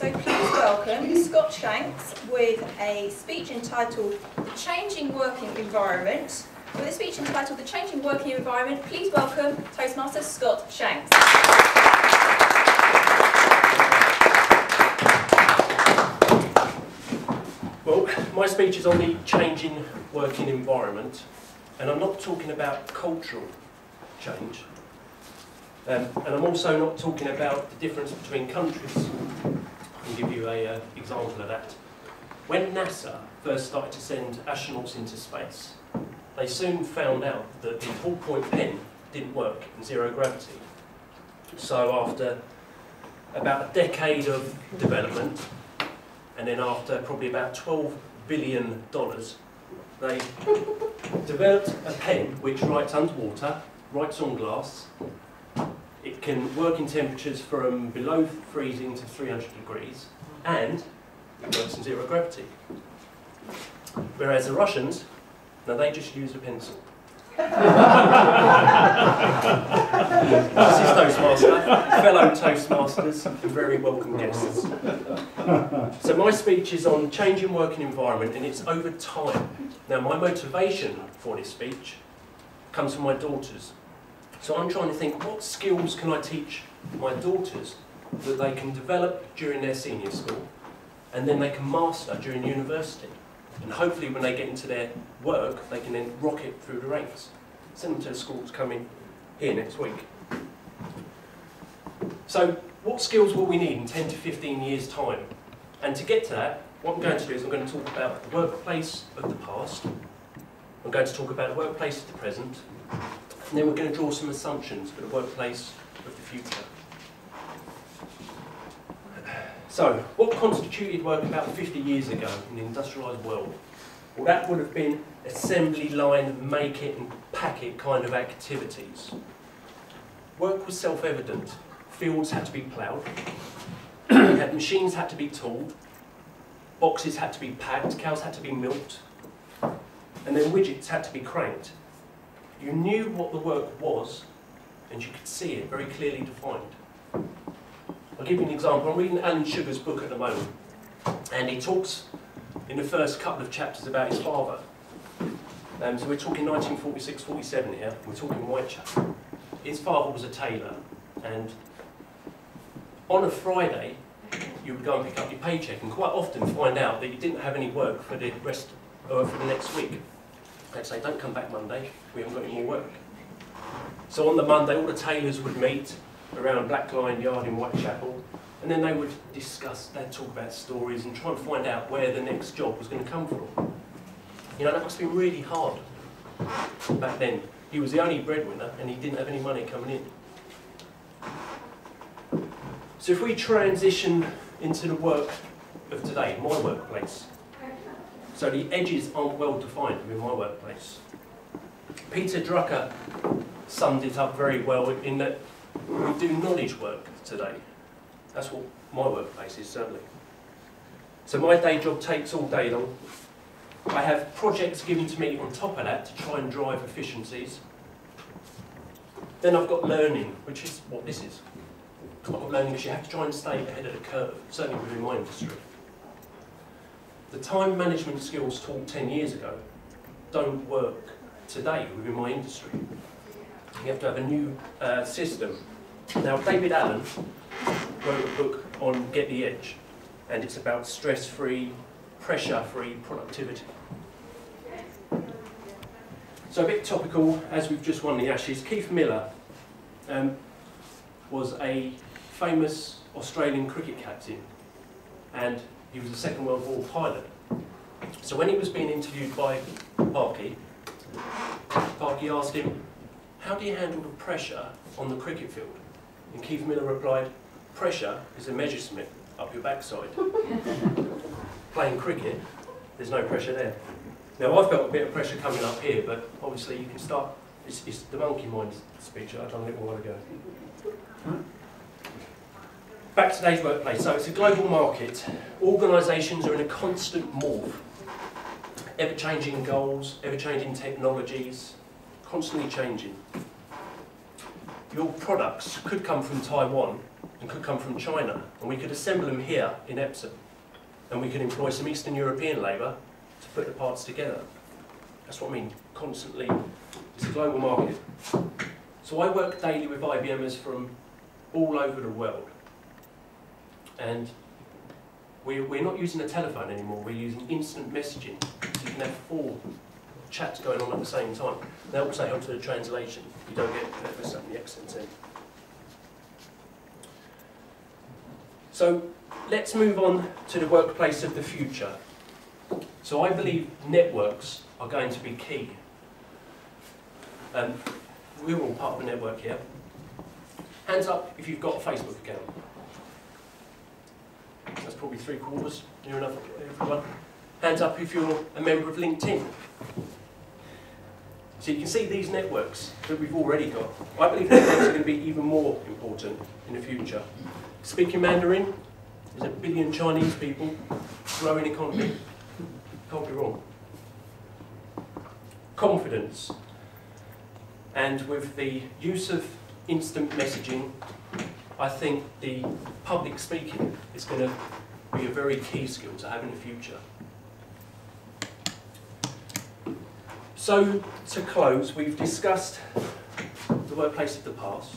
So please welcome Scott Shanks with a speech entitled The Changing Working Environment. With a speech entitled The Changing Working Environment, please welcome Toastmaster Scott Shanks. Well, my speech is on the changing working environment, and I'm not talking about cultural change, and I'm also not talking about the difference between countries. I can give you an example of that. When NASA first started to send astronauts into space, they soon found out that the ballpoint pen didn't work in zero gravity. So after about a decade of development, and then after probably about $12 billion, they developed a pen which writes underwater, writes on glass. It can work in temperatures from below freezing to 300 degrees, and it works in zero gravity. Whereas the Russians, now they just use a pencil. This is Toastmaster, fellow Toastmasters, and very welcome guests. So my speech is on changing working environment, and it's over time. Now my motivation for this speech comes from my daughters. So I'm trying to think, what skills can I teach my daughters that they can develop during their senior school, and then they can master during university? And hopefully when they get into their work, they can then rocket through the ranks. Send them to the schools coming here next week. So what skills will we need in 10 to 15 years' time? And to get to that, what I'm going to do is I'm going to talk about the workplace of the past, I'm going to talk about the workplace of the present, and then we're going to draw some assumptions for the workplace of the future. So, what constituted work about 50 years ago in the industrialised world? Well, that would have been assembly line, make it and pack it kind of activities. Work was self-evident. Fields had to be ploughed, machines had to be tooled, boxes had to be packed, cows had to be milked, and then widgets had to be cranked. You knew what the work was, and you could see it very clearly defined. I'll give you an example. I'm reading Alan Sugar's book at the moment, and he talks in the first couple of chapters about his father. So we're talking 1946-47 here, we're talking Whitechapel. His father was a tailor, and on a Friday, you would go and pick up your paycheck and quite often find out that you didn't have any work for the rest, or for the next week. They'd say, don't come back Monday, we haven't got any more work. So on the Monday, all the tailors would meet around Black Lion Yard in Whitechapel, and then they would discuss, they'd talk about stories and try and find out where the next job was going to come from. You know, that must have been really hard back then. He was the only breadwinner and he didn't have any money coming in. So if we transition into the work of today, my workplace, so the edges aren't well defined in my workplace. Peter Drucker summed it up very well in that we do knowledge work today. That's what my workplace is, certainly. So my day job takes all day long. I have projects given to me on top of that to try and drive efficiencies. Then I've got learning, which is what this is. I've got learning because you have to try and stay ahead of the curve, certainly within my industry. The time management skills taught 10 years ago don't work today within my industry. You have to have a new system. Now, David Allen wrote a book on Get the Edge, and it's about stress-free, pressure-free productivity. So a bit topical, as we've just won the Ashes, Keith Miller was a famous Australian cricket captain, and he was a Second World War pilot. So when he was being interviewed by Parky asked him, how do you handle the pressure on the cricket field? And Keith Miller replied, pressure is a measure smith up your backside. Playing cricket, there's no pressure there. Now I've got a bit of pressure coming up here, but obviously you can start, it's the monkey mind speech I've done a little while ago. Back to today's workplace. So it's a global market. Organisations are in a constant morph. Ever-changing goals, ever-changing technologies, constantly changing. your products could come from Taiwan and could come from China, and we could assemble them here in Epsom, and we could employ some Eastern European labour to put the parts together. That's what I mean, constantly. It's a global market. So I work daily with IBMers from all over the world, and we're not using a telephone anymore, we're using instant messaging, so you can have 4 chats going on at the same time. That also helps with the translation. You don't get so many accents in. So let's move on to the workplace of the future. So I believe networks are going to be key. We're all part of a network here. Hands up if you've got a Facebook account. That's probably 3/4, near enough everyone. Hands up if you're a member of LinkedIn. So you can see these networks that we've already got. I believe networks are going to be even more important in the future. Speaking Mandarin, there's 1 billion Chinese people, growing economy, can't be wrong. Confidence. And with the use of instant messaging, I think the public speaking is going to be a very key skill to have in the future. So, to close, we've discussed the workplace of the past,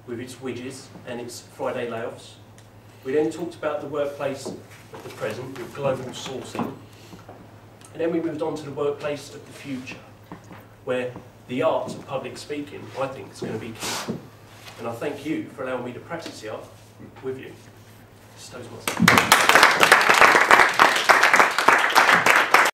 with its widgets and its Friday layoffs. We then talked about the workplace of the present, with global sourcing. And then we moved on to the workplace of the future, where the art of public speaking, I think, is going to be key. And I thank you for allowing me to practice the art with you. Toastmasters.